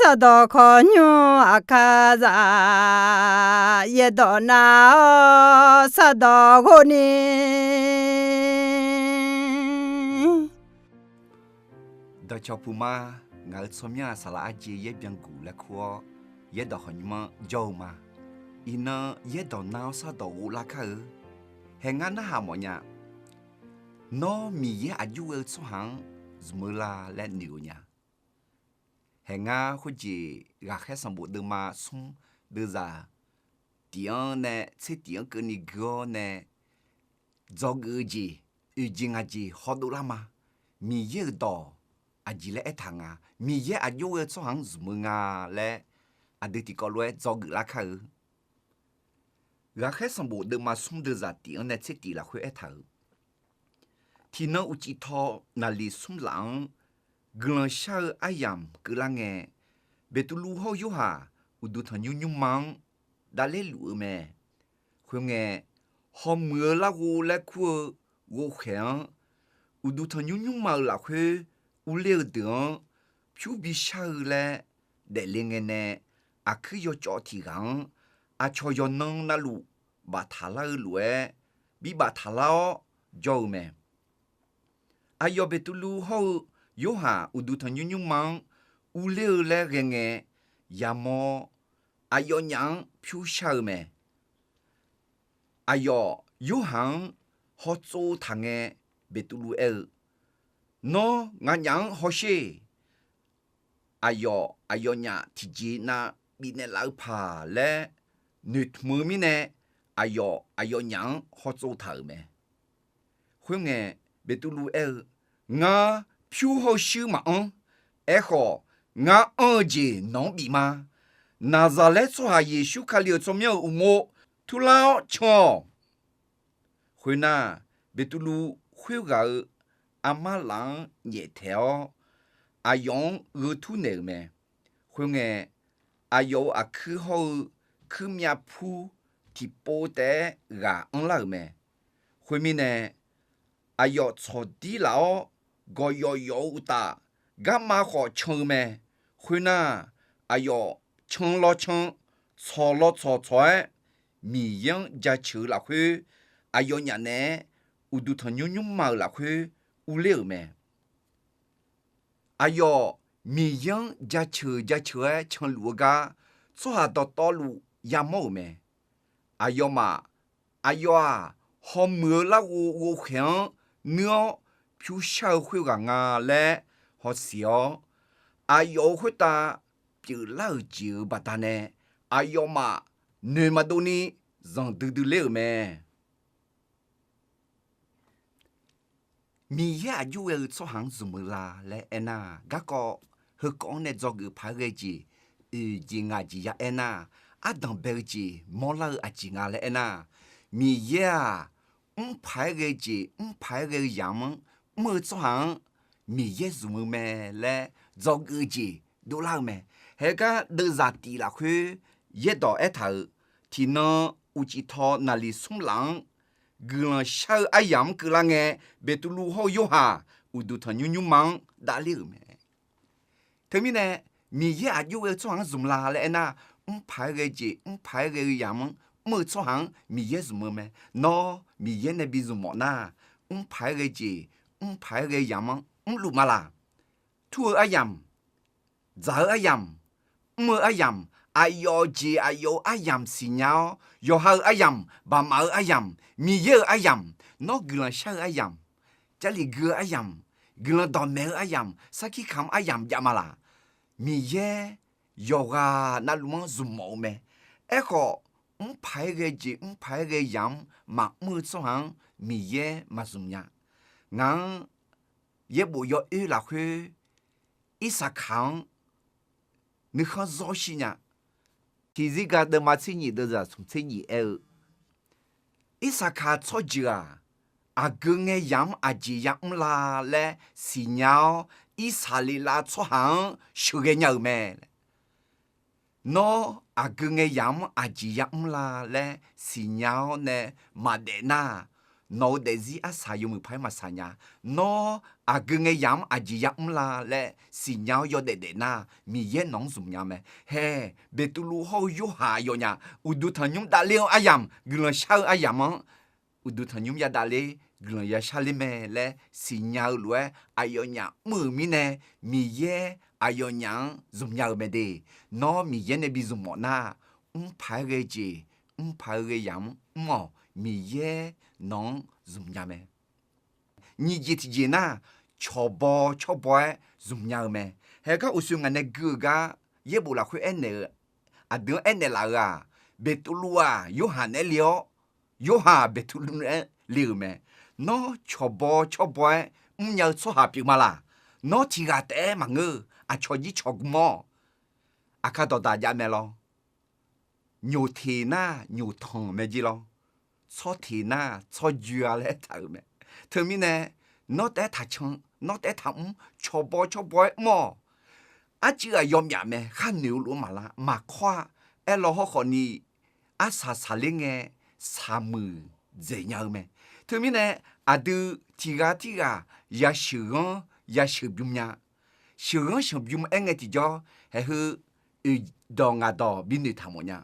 sadokonyo akaza yedona sadogoni da chopuma ngal somya sala aji ye biangu la kho ye da honma joma ina ye da na sa do la ka henga na ha mo nya no mi ye aju el so hang zmula la niu nya henga khu ji ga khe sam bu de ma sum de za tian ne se tian ke ni go ne zog ji u jing a ji hodu la ma mi ye do aji le etanga mi ye aju el so hang zmunga le aditi ko lue zog la ka ga khe sam bu de ma sum de za tian ne se ti la khu etha thì nó uchi tho na li sum lang glan sha ayam glange betulu ho yo ha udu than yu mang da le lu me khwe hom mưa la gu la khu wo khen udu than yu ma la khwe u le de phu bi sha le de linge ne a khu yo cho ti gang a cho yo nang na lu ba tha la lu e bi ba tha la jo me ayo betulu ho yo ha udu than yu mang u le genge yamo ayo nyang phu sha me ayo yo hang ho zo thange betulu el no nga nyang ho she ayo nya ti ji na bi ne la pa le nut mu mi ne ayo nyang ho zo tha me khwe betulu el nga phu ho shu ma echo nga ji non bi ma nazaret so ha yeshu khalio so myo umo tu lao cho khuna betulu khwe ga amalang ye theo ayong u tu ne me khwe ayo a khu ho khu mya phu ti po te ga on la me khwe mi ne ayo cho di lao go yo ta ga ma kho chong me khuna ayo chong lo chong cho lo cho mi yang ja chu la khu ayo nya ne u du thon yu ma la khu u le me ayo mi yang ja chu chong lu ga so ha to lu ya mo me ayo ma ayo a hom mưa la wo khen nyo phu sha khu ga nga le ho xio ayo khu ta pi la ji ba ta ne ayo ma ne ma do ni zang du le me mi ya ju el so hang zu mu la le ena ga ko he ko ne zo gu pa ge ji ji nga ji ya ena a dang be ji mo la a ji nga le ena mi ya pai ge ji pai ge yang mo zo hang mi ye zu mu me le zo gu ji do la me he ga de za ti la khu ye do e tha ti no u ji tho na li sum lang glan sha ayam glange betulu ho yo ha u du than yu mang da li me thế mi ne mi ye a yu e zo hang zum la le na pai ge ji pai ge yang mo zo hang mi ye zu mu me no mi ye ne bi zu mo na pai ge ji pai ge yang lu ma la tu ayam za ayam mo ayam ayo ji ayo ayam si nyao yo ha ayam ba ma ayam mi ye ayam no glan sha ayam jali ge ayam glan do me ayam saki kam ayam ya ma la mi ye yo ga na lu mo zu mo me echo pai ge ji pai ge yang ma mu so hang mi ye ma zum nya ngang ye bu yo yu la khu isa khang ni kha zo shi nya ti zi ga de ma chi ni de za sum chi ni el isa kha cho ji a gung e yam a ji yam la le si nyao isa li la cho hang shu ge nya me no a gung e yam a ji yam la le si nyao ne ma de na no de zi a sa yu mu pai ma sa nya no a gunge yam a ji yam la le si nyao yo de na mi ye nong zum nya me he betulu ho yo ha yo nya udu thanyum da leo ayam gulon shao ayam udu thanyum ya da le gulon ya shali me le si nyao lue ayo nya mu mi ne mi ye ayo nya zum nya me de no mi ye ne bi zum mo na pai ge ji pai ge yam mo mi ye nong zum nya me ni ji ti ji na chobo zum nya me he ka usu nga ne gu ga ye bu la khu ene a de ene la ga betulua yo ha ne lio yo ha betulu ne liu me no chobo nya so ha pi ma la no ti ga te ma ngu a cho ji chog mo a ka do da ja me lo nyu thi na nyu thong me ji lo so thi na so ju a le ta me to mi ne no te ta chong no te ta chobo mo a ji a yom ya me kha niu lu ma la ma kwa e lo ho kho ni a sa le nge sa mu ze nya me to mi ne a du ti ga ya shu bum nya shu bum e nge ti jo he hu do nga do bi ni ta mo nya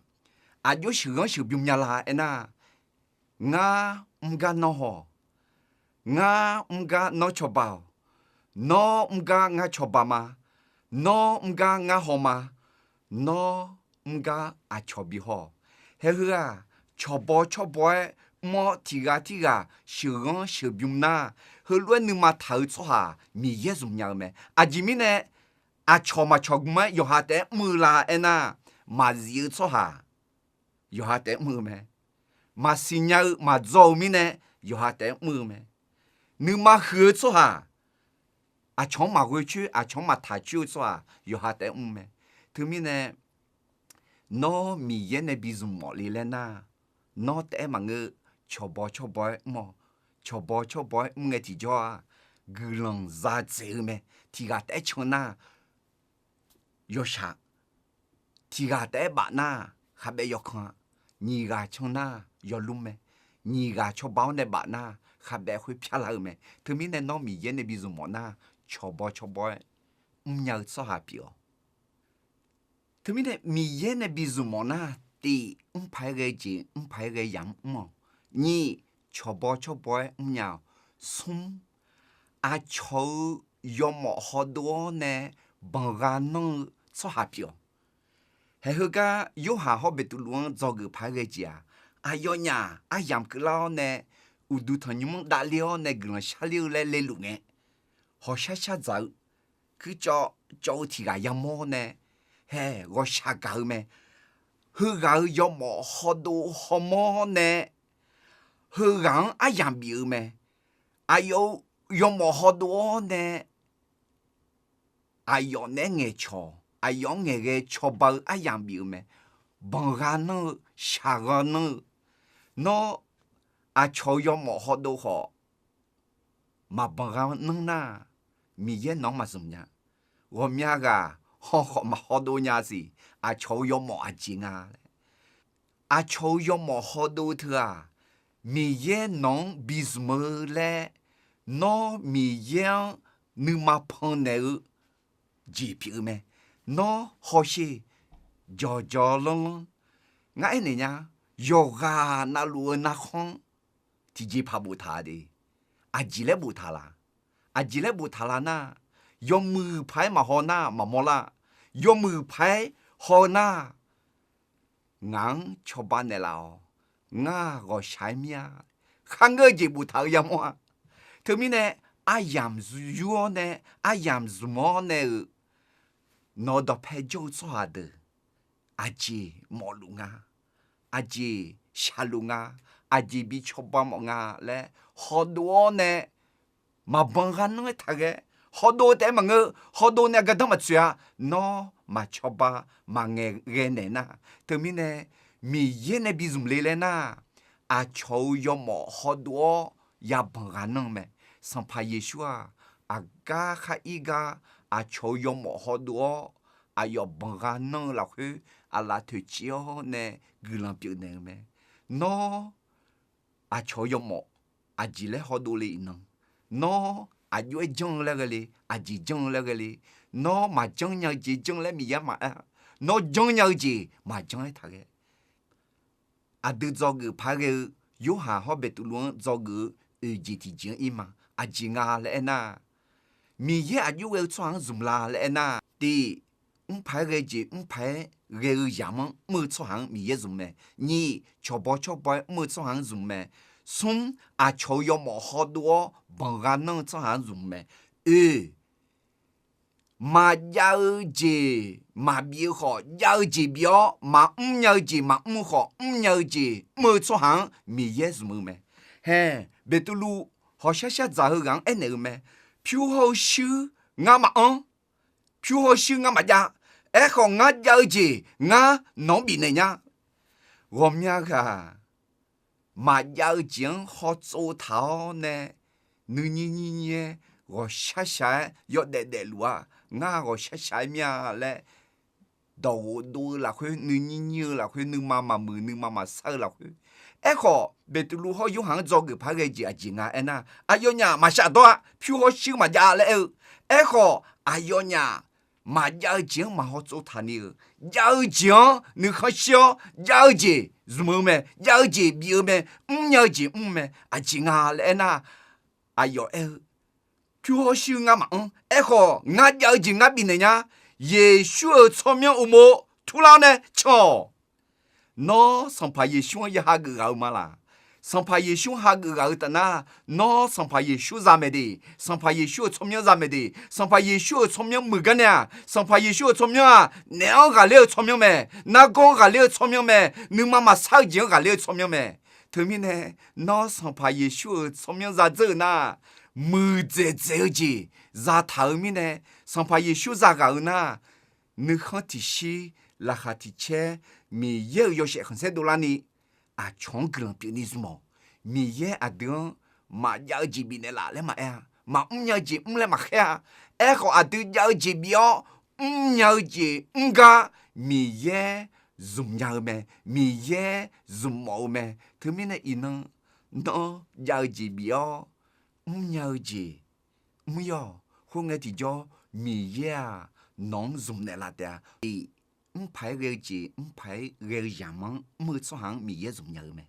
a jo shu bum nya la e na nga mga no ho nga mga no chobao no mga nga chobama no mga nga homa no mga a chobi ho he hua chobo mo tiga shu bum na hu luen nu ma thau so ha mi ye zum nya me a ji mi ne a choma chogma yo ha te mu la e na ma zi so ha yo ha te mu me ma sinya ma zo mi ne yo ha te mu me nu ma hu so ha a chong ma gu chu a chong ma ta chu so ha yo ha te me tu mi ne no mi ye ne bi zum mo li le na no te ma ngu chobo mo chobo nge ti jo a gu long za ze me ti ga te chong na yo sha ti ga te ba na ha be yo khan ni ga chong na yo lu me ni ga cho bao ne ba na ha be hui pya la me tu mi ne no mi ye ne bi zum mo na chobo nya so ha pi o tu mi ne mi ye ne bi zum mo na ti pai ge ji pai ge yang mo ni chobo nya sum a cho yo mo ho do ne ban ga no so ha pi o he hu ga yo ha ho be tu luang zo ge pai ge ji a yo nya a yam ke lao ne u du thon yum da lio ne glo sha liu le lu nge ho sha za ku cho ti ga yam mo ne he go sha ga me hu ga yo mo ho do ho mo ne hu ga a yam bi me a yo mo ho do ne a yo ne nge cho a yo nge ge cho ba a yam bi me bon ga no sha ga no a cho yo mo ho do ho ma bon ga no na mi ye no ma zum nya wo mya ga ho ma ho do nya si a cho yo mo a ji nga a cho yo mo ho do thua mi ye non bisme le no mi ye nu ma pon ne ji pi me no ho shi jo long nga ne nya yoga na lu na khon ti ji pa bu tha de a ji le bu tha la na yo mu pai ma ho na ma mo la yo mu pai ho na ngang cho ba ne lao nga go shai mia khang ge ji bu tha ya mo to mi ne a yam zu yu ne a yam zu mo ne no do pe jo so ha de a ji mo lu nga a ji sha lu nga a ji bi cho ba mo nga le ho do ne ma bang gan ne ta ge ho do te ma nge ho do ne ga da ma tsya no ma cho ba ma nge ge ne na to mi ne mi ye ne bi zum le le na a cho yo mo ho do ya bang gan ne me san pa yeshua a ga kha i ga a cho yo mo ho do a yo bang gan ne la khu a la te chio ne gulan pi ne me no a cho yo mo 阿吉嘞好多嘞呢，喏阿有种那个嘞，阿吉种那个嘞，喏嘛种鸟吉种嘞米呀嘛啊，喏种鸟吉嘛种嘞他个，阿都做个拍个有下好别都乱做个吉提种伊嘛，阿吉啊嘞那，米呀阿有个创什么啦嘞那，第拍个吉拍个样么没创米呀什么，你瞧不没创什么。从阿乔要么好多，帮俺弄这样用没？嘛要节嘛别好，要节表嘛要节嘛好，要节没出行没也什么没？嘿，别都路好下咋个讲哎那个没？票好收俺嘛票好收俺嘛呀，哎好俺要节俺弄比那呀，我们呀个。嘛要讲好做头呢，你，我下要得路啊，我下面嘞，多啦会，你啦会，你妈妈烧啦会，哎好，别的路好有行做个拍个节节啊，哎呐，哎哟呀，嘛下多，票好收嘛呀嘞，哎好，哎哟呀。嘛要讲嘛好做他呢，要讲你看笑，要讲什么咩？要讲别咩？要讲咩？啊讲啊嘞那，哎哟哎，就好笑啊嘛，哎好，俺要讲俺边的呀，也需要聪明有冇？突然呢，瞧，喏，上排也需要一下个好嘛啦。上排也修哈个个的那，喏，上排也修啥么的，上排也修聪明啥么的，上排也修聪明么个呢？上排也修聪明啊，两个了聪明没？那个个了聪明没？你妈妈啥几个了聪明没？后面呢，喏，上排也修聪明啥子呢？没在着急，啥后面呢？上排也修啥个呢？你看这些，那哈这些，没有些很多啦呢。啊，穷个人比你什么？米也啊等，嘛要几比那哪来嘛呀？嘛要几来嘛呀？哎好啊都要几表，要几个米也dùng nhau咩？米也dùng màu咩？thứ mấy này nó要几表，要几，要，后来就叫米也啊，农dùng那啦的。排个节，排个样么，没做行米也重要咩？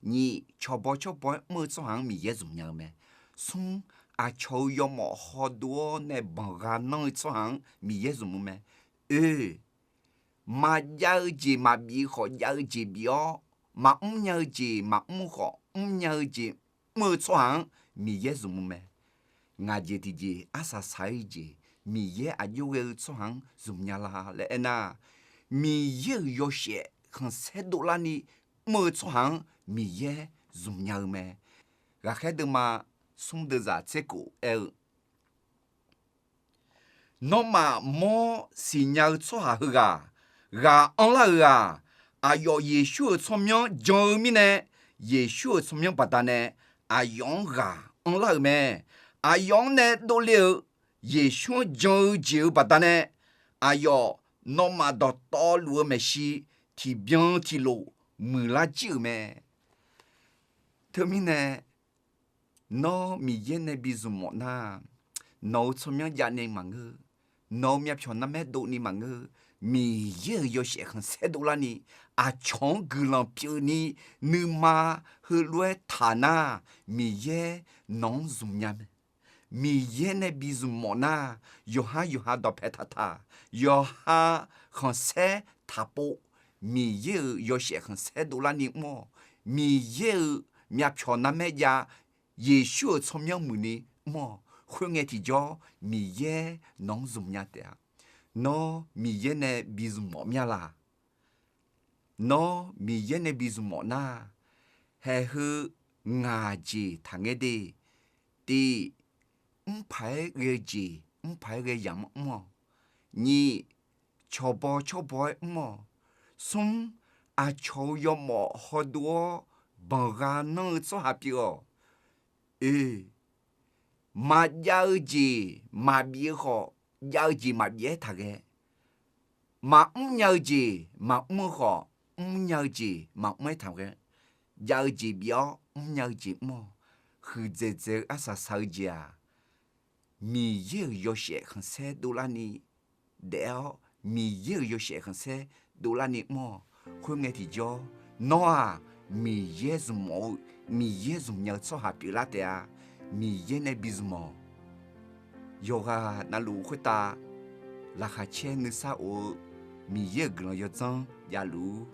你瞧不，没做行米也重要咩？从啊瞧要么好多那帮个弄做行米也重要咩？嘛要节嘛比好要节比哦，嘛要节嘛好，要节没做行米也重要咩？俺节的节阿啥才节米也啊有个做行重要啦嘞那。米有些很些多啦你没做行米也重要咩？我看到嘛送的在这个那么么是要做下去个，安了个，啊要也学聪明教米呢，也学聪明不但呢，啊用个安了咩？啊用呢都了，也学教不但呢，啊要。nó mà đọt to lúa mẹ xí thì biếng thì lộ mưa lá chịu mẹ thưa mình nè nó mi yên này bị dùng mỏ na nó cho miếng dạ này mà ngơ nó miếng cho nó mẹ độ ni mà ngơ mi yên yo sẽ không sẽ độ là ni à chọn cứ làm biểu ni nữ mà hư lúa thà na mi yên nó dùng nhầm mi yên này bị dùng mỏ na yo ha đọc hết thà yo ha không sẽ thà bộ mi yên yo sẽ không sẽ độ là ni mò mi yên miếng cho nó mẹ dạ耶稣聪明母呢么，后眼提叫米耶农种呀的，喏米耶呢比如么呀啦，喏米耶呢比如么呐，还是牙子他个的排个子，排个样么，你瞧不么，送啊瞧要么好多，帮个能做下表。mà giao gì mà biết họ giao gì mà biết thật cái mà giao gì mà họ giao gì mà mới thật cái giao gì biết giao gì mà 和这阿萨烧家，米也有些很些多拉尼，了米也有些很些多拉尼么？会眼提着，喏啊，米也是么？米也是鸟做下比拉的啊，米也那比什么？有啊，那路会打，拉哈切你啥哦？米也跟了要脏呀路。